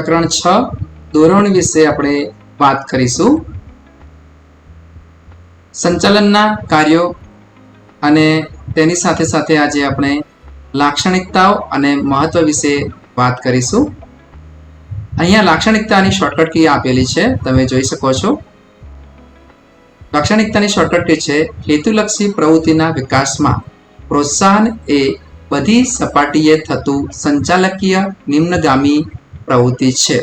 પ્રકરણ 6 ધોરણ વિશે આપણે વાત કરીશું. સંચાલનના કાર્યો અને તેની સાથે સાથે આજે આપણે લાક્ષણિકતાઓ અને મહત્વ વિશે વાત કરીશું. અહીંયા લાક્ષણિકતાની શોર્ટકટ કી આપેલી છે, તમે જોઈ શકો છો. લાક્ષણિકતાની શોર્ટકટ કી છે હેતુલક્ષી પ્રવૃત્તિના વિકાસમાં પ્રોત્સાહન એ બધી સપાટીએ થતું સંચાલકીય નિમ્નગામી પ્રવૃત્તિ છે,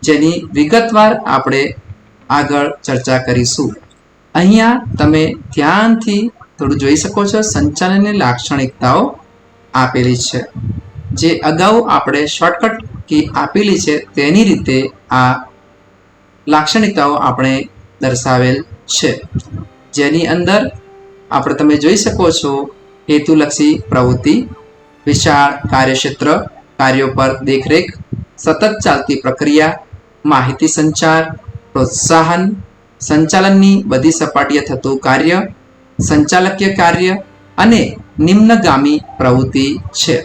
જેની વિગતવાર આપણે આગળ ચર્ચા કરીશું. અહીંયા તમે ધ્યાનથી થોડું જોઈ શકો છો. સંચાલનની લાક્ષણિકતાઓ આપેલી છે, જે અગાઉ આપણે શોર્ટકટ કી આપેલી છે તેની રીતે આ લાક્ષણિકતાઓ આપણે દર્શાવેલ છે, જેની અંદર આપણે તમે જોઈ શકો છો હેતુલક્ષી પ્રવૃત્તિ, વિશાળ કાર્યક્ષેત્ર, કાર્યો પર દેખરેખ, સતત ચાલતી પ્રક્રિયા, માહિતી સંચાર, પ્રોત્સાહન, સંચાલનની બધી સપાટીએ થતું કાર્ય, સંચાલકીય કાર્ય અને નિમ્નગામી પ્રવૃત્તિ છે.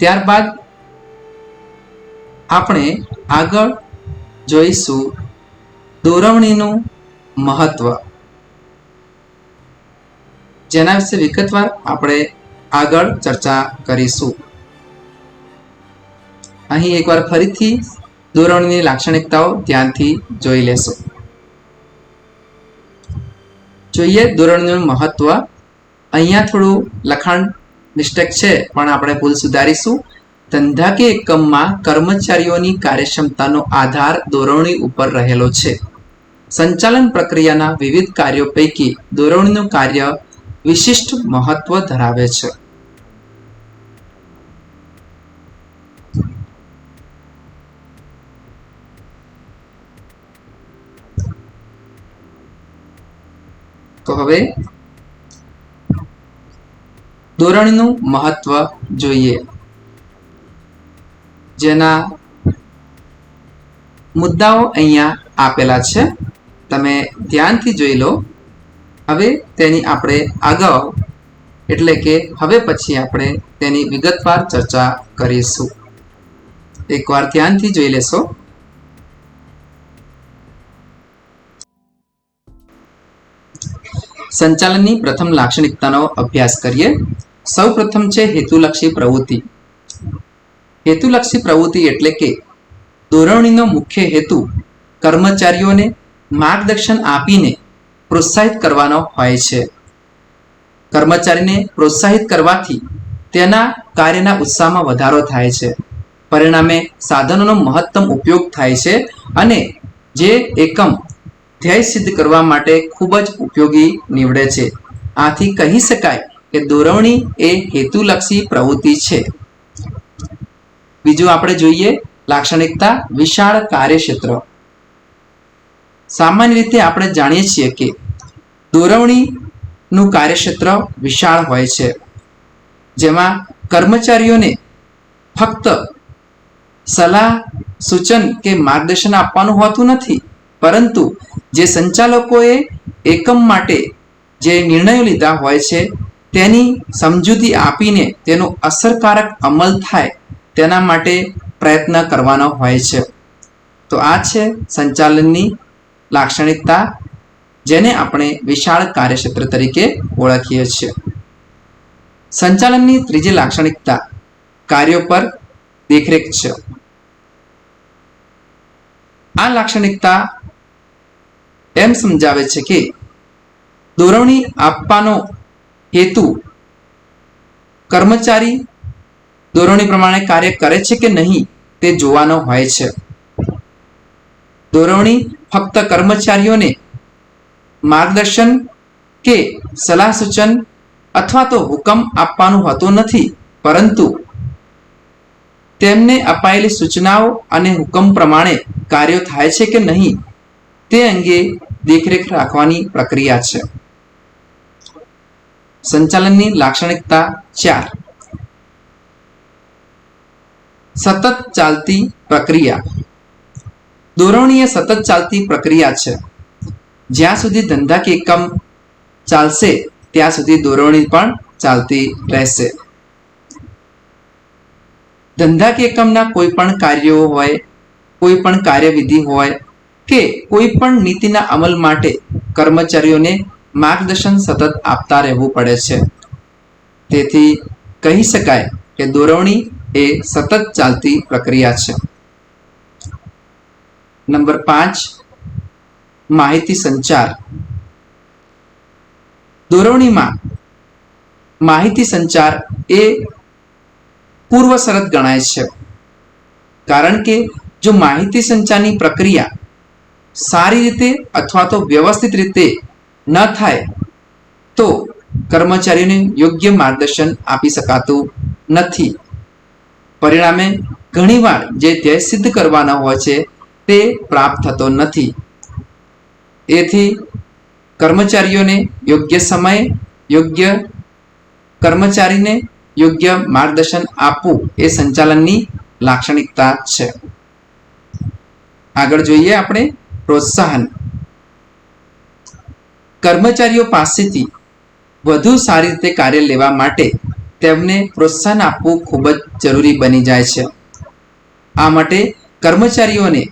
ત્યારબાદ આપણે આગળ જોઈશું દોરવણીનું મહત્વ, જેના વિશે વિગતવાર આપણે આગળ ચર્ચા કરીશું. અહીં એકવાર ફરીથી દોરવણીની લાક્ષણિકતાઓ ધ્યાનથી જોઈ લેશો. જોઈએ દોરવણીનું મહત્વ. અહીંયા થોડું લખાણ મિસ્ટેક છે, પણ આપણે ભૂલ સુધારીશું. ધંધાકીય એકમમાં કર્મચારીઓની કાર્યક્ષમતાનો આધાર દોરવણી ઉપર રહેલો છે. સંચાલન પ્રક્રિયાના વિવિધ કાર્યો પૈકી દોરવણીનું કાર્ય વિશિષ્ટ મહત્વ ધરાવે છે. તો હવે દોરવણીનું મહત્વ જોઈએ, જેના મુદ્દાઓ અહીંયા આપેલા છે, તમે ધ્યાનથી જોઈ લો. હવે તેની આપણે આગળ એટલે કે હવે પછી આપણે તેની વિગતવાર ચર્ચા કરીશું. એકવાર ધ્યાનથી જોઈ લેશો. સંચાલનની પ્રથમ લાક્ષણિકતાનો અભ્યાસ કરીએ. સૌ પ્રથમ છે હેતુલક્ષી પ્રવૃત્તિ. હેતુલક્ષી પ્રવૃત્તિ એટલે કે દોરવણીનો મુખ્ય હેતુ કર્મચારીઓને માર્ગદર્શન આપીને પ્રોત્સાહિત કરવાનો હોય છે. કર્મચારીને પ્રોત્સાહિત કરવાથી તેના કાર્યના ઉત્સાહમાં વધારો થાય છે. પરિણામે સાધનોનો મહત્તમ ઉપયોગ થાય છે અને જે એકમ ધ્યેય સિદ્ધ કરવા માટે ખૂબ જ ઉપયોગી નીવડે છે. આથી કહી શકાય કે દોરવણી એ હેતુલક્ષી પ્રવૃત્તિ છે. બીજું આપણે જોઈએ લાક્ષણિકતા વિશાળ કાર્યક્ષેત્ર. સામાન્ય રીતે આપણે જાણીએ છીએ કે દોરવણીનું કાર્યક્ષેત્ર વિશાળ હોય છે, જેમાં કર્મચારીઓને ફક્ત સલાહ, સૂચન કે માર્ગદર્શન આપવાનું હોતું નથી, પરંતુ જે સંચાલકોએ એકમ માટે જે નિર્ણયો લીધા હોય છે તેની સમજૂતી આપીને તેનો અસરકારક અમલ થાય તેના માટે પ્રયત્ન કરવાનો હોય છે. તો આ છે સંચાલનની લાક્ષણિકતા, જેને આપણે વિશાળ કાર્યક્ષેત્ર તરીકે ઓળખીએ છીએ. સંચાલનની ત્રીજી લાક્ષણિકતા કાર્યો પર દેખરેખ છે. આ લાક્ષણિકતા એમ સમજાવે છે કે દોરવણી આપવાનો હેતુ કર્મચારી દોરવણી પ્રમાણે કાર્ય કરે છે કે નહીં તે જોવાનો હોય છે. દોરવણી ફક્ત કર્મચારીઓને માર્ગદર્શન કે સલાહ સૂચન અથવા તો હુકમ આપવાનું હોતું નથી, પરંતુ તેમને અપાયેલી સૂચનાઓ અને હુકમ પ્રમાણે કાર્યો થાય છે કે નહીં તે અંગે દેખરેખ રાખવાની પ્રક્રિયા છે. સંચાલનની લાક્ષણિકતા 4 સતત ચાલતી પ્રક્રિયા. દોરવણી એ સતત ચાલતી પ્રક્રિયા છે. જ્યાં સુધી ધંધાકીય એકમ ચાલશે ત્યાં સુધી દોરવણી પણ ચાલતી રહેશે. ધંધાકીય એકમના કોઈ પણ કાર્યો હોય, કોઈ પણ કાર્યવિધિ હોય કે કોઈ પણ નીતિના અમલ માટે કર્મચારીઓને માર્ગદર્શન સતત આપતા રહેવું પડે છે. તેથી કહી શકાય કે દોરવણી એ સતત ચાલતી પ્રક્રિયા છે. નંબર 5, માહિતી સંચાર. દોરવણીમાં માહિતી સંચાર એ પૂર્વ શરત ગણાય છે. કારણ કે જો માહિતી સંચારની પ્રક્રિયા સારી રીતે અથવા તો વ્યવસ્થિત રીતે ન થાય તો કર્મચારીઓને યોગ્ય માર્ગદર્શન આપી શકાતું નથી. પરિણામે ઘણીવાર જે ધ્યેય સિદ્ધ કરવાના હોય છે તે પ્રાપ્ત થતો નથી. એથી કર્મચારીઓને યોગ્ય સમયે યોગ્ય કર્મચારીને યોગ્ય માર્ગદર્શન આપવું એ સંચાલનની લાક્ષણિકતા છે. આગળ જોઈએ આપણે પ્રોત્સાહન. કર્મચારીઓ પાસેથી વધુ સારી રીતે કાર્ય લેવા માટે તેમને પ્રોત્સાહન આપવું ખૂબ જ જરૂરી બની જાય છે. આ માટે કર્મચારીઓને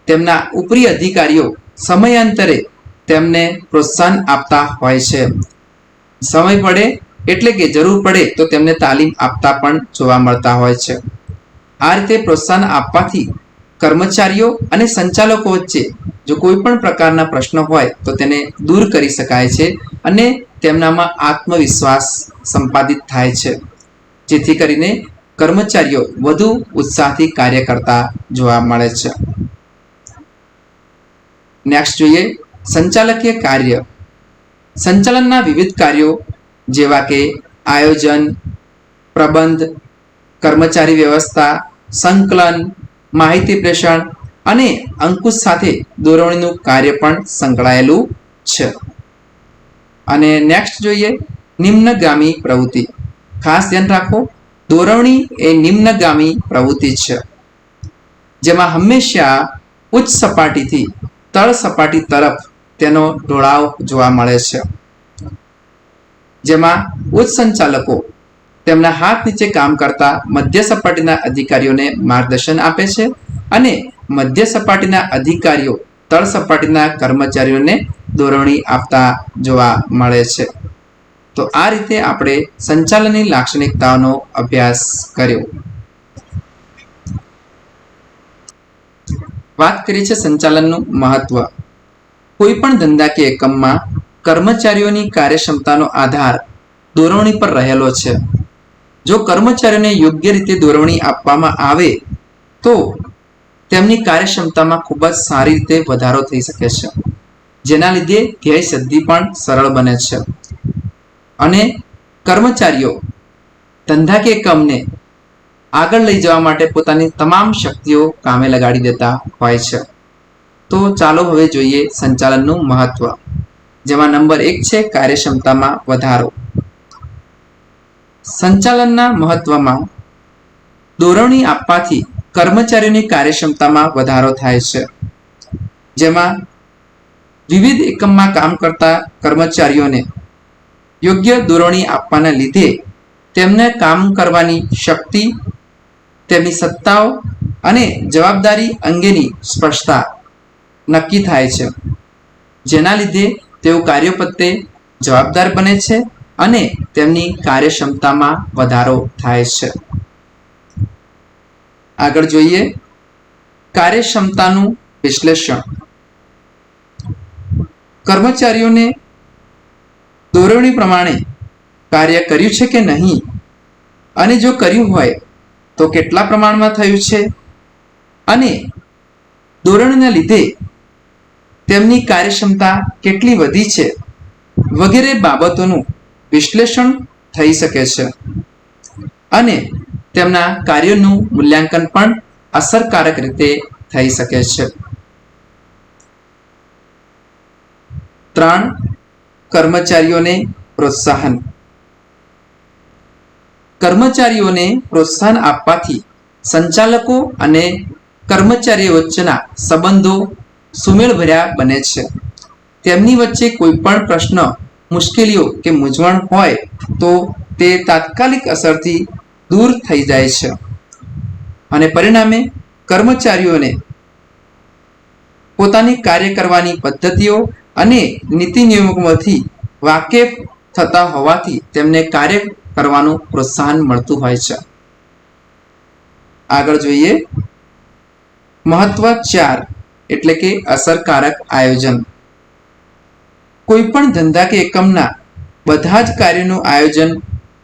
તેમના ઉપરી અધિકારીઓ સમયાંતરે તેમને પ્રોત્સાહન આપતા હોય છે. સમય પડે એટલે કે જરૂર પડે તો તેમને તાલીમ આપતા પણ જોવા મળતા હોય છે. આ રીતે પ્રોત્સાહન આપવાથી કર્મચારીઓ અને સંચાલકો વચ્ચે જો કોઈ પણ પ્રકારના પ્રશ્નો હોય તો તેને દૂર કરી શકાય છે અને તેમનામાં આત્મવિશ્વાસ સંપાદિત થાય છે, જેથી કરીને કર્મચારીઓ વધુ ઉત્સાહથી કાર્ય કરતા જોવા મળે છે. નેક્સ્ટ જોઈએ સંચાલકીય કાર્ય. સંચાલનના વિવિધ કાર્યો જેવા કે આયોજન, પ્રબંધ, કર્મચારી વ્યવસ્થા, સંકલન, માહિતી પ્રેષણ અને અંકુશ સાથે દોરવણીનું કાર્ય પણ સંકળાયેલું છે. અને નેક્સ્ટ જોઈએ નિમ્નગામી પ્રવૃત્તિ. ખાસ ધ્યાન રાખો, દોરવણી એ નિમ્નગામી પ્રવૃત્તિ છે, જેમાં હંમેશા ઉચ્ચ સપાટીથી તળ સપાટી તરફ તેનો ઢોળાવ જોવા મળે છે. જેમાં ઉચ્ચ સંચાલકો તેમના હાથ નીચે કામ કરતા મધ્ય સપાટીના અધિકારીઓને માર્ગદર્શન આપે છે અને મધ્ય સપાટીના અધિકારીઓ તળ સપાટીના કર્મચારીઓને દોરવણી આપતા જોવા મળે છે. તો આ રીતે આપણે સંચાલનની લાક્ષણિકતાઓનો અભ્યાસ કર્યો. વાત કરી છે સંચાલનનું મહત્વ. કોઈ પણ ધંધાકીય એકમમાં કર્મચારીઓની કાર્યક્ષમતાનો આધાર દોરવણી પર રહેલો છે. જો કર્મચારીઓને યોગ્ય રીતે દોરવણી આપવામાં આવે તો તેમની કાર્યક્ષમતામાં ખૂબ જ સારી રીતે વધારો થઈ શકે છે, જેના લીધે ધ્યેય સિદ્ધિ પણ સરળ બને છે અને કર્મચારીઓ ધંધાકીય એકમને આગળ લઈ જવા માટે પોતાની તમામ શક્તિઓ કામે લગાડી દેતા હોય છે. તો ચાલો હવે જોઈએ સંચાલનનું મહત્વ, જેમાં નંબર 1 છે કાર્યક્ષમતામાં વધારો. સંચાલનના મહત્વમાં દોરવણી આપવાથી કર્મચારીઓની કાર્યક્ષમતામાં વધારો થાય છે. જેમાં વિવિધ એકમમાં કામ કરતા કર્મચારીઓને યોગ્ય દોરવણી આપવાના લીધે તેમને કામ કરવાની શક્તિ, તેમની સત્તાઓ અને જવાબદારી અંગેની સ્પષ્ટતા નક્કી થાય છે, જેના લીધે તેઓ કાર્યો પ્રત્યે જવાબદાર બને છે અને તેમની કાર્યક્ષમતામાં વધારો થાય છે. આગળ જોઈએ કાર્યક્ષમતાનું વિશ્લેષણ. કર્મચારીઓને દોરવણી પ્રમાણે કાર્ય કર્યું છે કે નહીં, અને જો કર્યું હોય તો કેટલા પ્રમાણમાં થયું છે, અને દોરવણીના લીધે તેમની કાર્યક્ષમતા કેટલી વધી છે વગેરે બાબતોનું વિશ્લેષણ થઈ શકે છે અને તેમના કાર્યોનું મૂલ્યાંકન પણ અસરકારક રીતે થઈ શકે છે. 3. કર્મચારીઓને પ્રોત્સાહન. કર્મચારીઓને પ્રોત્સાહન આપવાથી સંચાલકો અને કર્મચારીઓ વચ્ચેના સંબંધો સુમેળભર્યા બને છે. તેમની વચ્ચે કોઈ પણ પ્રશ્ન, મુશ્કેલીઓ કે મૂંઝવણ હોય તો તે તાત્કાલિક અસરથી દૂર થઈ જાય છે. અને પરિણામે કર્મચારીઓને પોતાની કાર્ય કરવાની પદ્ધતિઓ અને નીતિ નિયમોમાંથી વાકેફ થતા હોવાથી તેમને કાર્ય કરવાનું પ્રોત્સાહન મળતું હોય છે. આગળ જોઈએ મહત્વ 4 એટલે કે અસરકારક આયોજન. કોઈ પણ ધંધા કે એકમના બધા જ કાર્યોનું આયોજન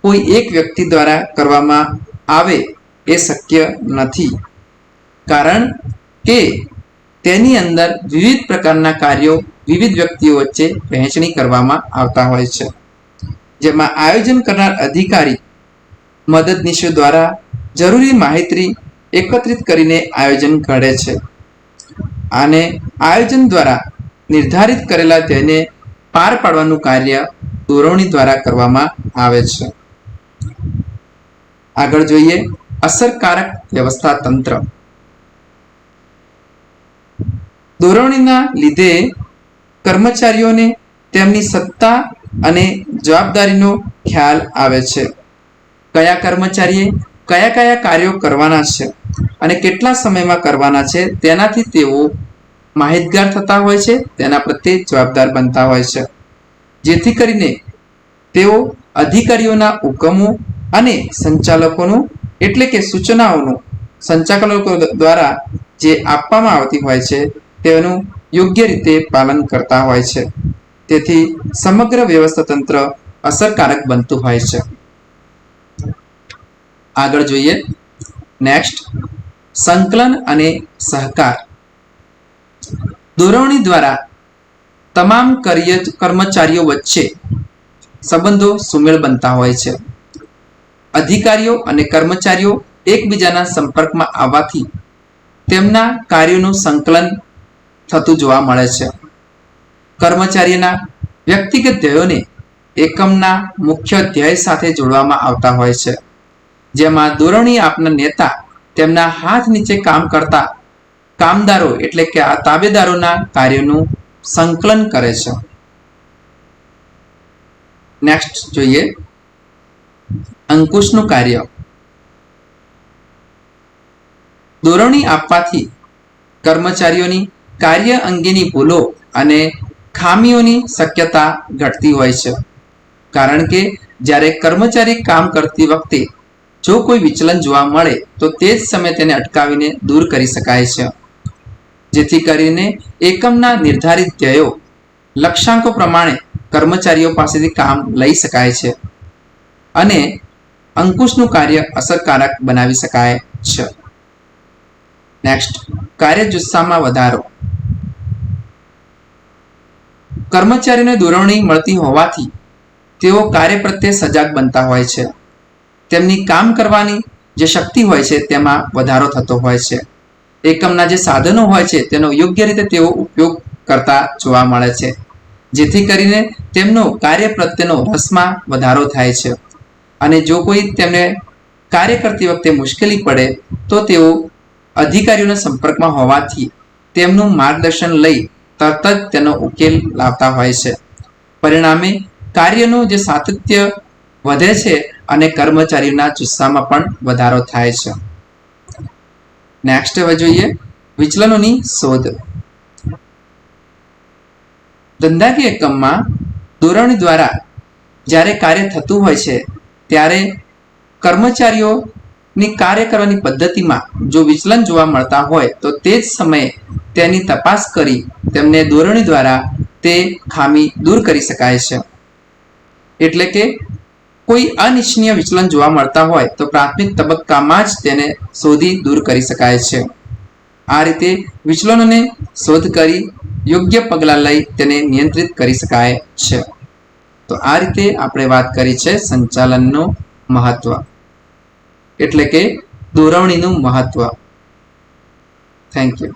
કોઈ એક વ્યક્તિ દ્વારા કરવામાં આવે એ શક્ય નથી, કારણ કે તેની અંદર વિવિધ પ્રકારના કાર્યો વિવિધ વ્યક્તિઓ વચ્ચે વહેંચણી કરવામાં આવતા હોય છે, જેમાં આયોજન કરનાર અધિકારી મદદનીશો દ્વારા જરૂરી માહિતી એકત્રિત કરીને આયોજન ઘડે છે અને આયોજન દ્વારા નિર્ધારિત કરેલા ધ્યેયને પાર પાડવાનું કાર્ય દોરવણી દ્વારા કરવામાં આવે છે. આગળ જોઈએ અસરકારક વ્યવસ્થા તંત્ર. દોરવણીના લીધે કર્મચારીઓને તેમની સત્તા અને જવાબદારીનો ખ્યાલ આવે છે. કયા કર્મચારીએ કયા કયા કાર્યો કરવાના છે અને કેટલા સમયમાં કરવાના છે તેનાથી તેઓ માહિતગાર થતા હોય છે, તેના પ્રત્યે જવાબદાર બનતા હોય છે, જેથી કરીને તેઓ અધિકારીઓના હુકમો અને સંચાલકોનું એટલે કે સૂચનાઓનું સંચાલકો દ્વારા જે આપવામાં આવતી હોય છે તેનું યોગ્ય રીતે પાલન કરતા હોય છે. તેથી સમગ્ર વ્યવસ્થા તંત્ર અસરકારક બનતું હોય છે. આગળ જોઈએ નેક્સ્ટ સંકલન અને સહકાર. દોરવણી દ્વારા તમામ કર્મચારીઓ વચ્ચે સંબંધો સુમેળ બનતા હોય છે. અધિકારીઓ અને કર્મચારીઓ એકબીજાના સંપર્કમાં આવવાથી તેમના કાર્યોનું સંકલન થતું જોવા મળે છે. કર્મચારીના વ્યક્તિગત ધ્યેયોને એકમના મુખ્ય ધ્યેય સાથે જોડવામાં આવતા હોય છે, જેમાં દોરવણી આપનાર નેતા તેમના હાથ નીચે કામ કરતા કામદારો એટલે કે આ તાબેદારોના કાર્યોનું સંકલન કરે છે. નેક્સ્ટ જોઈએ અંકુશનું કાર્ય. દોરવણી આપવાથી કર્મચારીઓની કાર્ય અંગેની ભૂલો અને ખામીઓની શક્યતા ઘટતી હોય છે, કારણ કે જ્યારે કર્મચારી કામ કરતી વખતે જો કોઈ વિચલન જોવા મળે તો તે જ સમયે તેને અટકાવીને દૂર કરી શકાય છે, જેથી કરીને એકમના નિર્ધારિત ધ્યેયો લક્ષ્યાંકો પ્રમાણે કર્મચારીઓ પાસેથી કામ લઈ શકાય છે અને અંકુશનું કાર્ય અસરકારક બનાવી શકાય છે. નેક્સ્ટ કાર્ય જુસ્સામાં વધારો. કર્મચારીઓને દોરવણી મળતી હોવાથી તેઓ કાર્ય પ્રત્યે સજાગ બનતા હોય છે. તેમની કામ કરવાની જે શક્તિ હોય છે તેમાં વધારો થતો હોય છે. એકમના જે સાધનો હોય છે તેનો યોગ્ય રીતે તેઓ ઉપયોગ કરતા જોવા મળે છે, જેથી કરીને તેમનો કાર્ય પ્રત્યેનો રસમાં વધારો થાય છે અને જો કોઈ તેમને કાર્ય કરતી વખતે મુશ્કેલી પડે તો તેઓ અધિકારીઓના સંપર્કમાં હોવાથી તેમનું માર્ગદર્શન લઈ તરત જ તેનો ઉકેલ લાવતા હોય છે. પરિણામે કાર્યનું જે સાતત્ય વધે છે અને કર્મચારીના જુસ્સામાં પણ વધારો થાય છે. નેક્સ્ટ હવે જોઈએ વિચલનોની શોધ. ધંધાકીય એકમમાં દોરવણી દ્વારા જ્યારે કાર્ય થતું હોય છે ત્યારે કર્મચારીઓની કાર્ય કરવાની પદ્ધતિમાં જો વિચલન જોવા મળતા હોય તો તે જ સમયે તેની તપાસ કરી તેમને દોરવણી દ્વારા તે ખામી દૂર કરી શકાય છે. એટલે કે કોઈ અનિચ્છનીય વિચલન જોવા મળતા હોય તો પ્રાથમિક તબક્કામાં જ તેને શોધી દૂર કરી શકાય છે. આ રીતે વિચલનોને શોધ કરી યોગ્ય પગલાં લઈ તેને નિયંત્રિત કરી શકાય છે. તો આ રીતે આપણે વાત કરી છે સંચાલનનું મહત્વ એટલે કે દોરવણીનું મહત્વ. Thank you.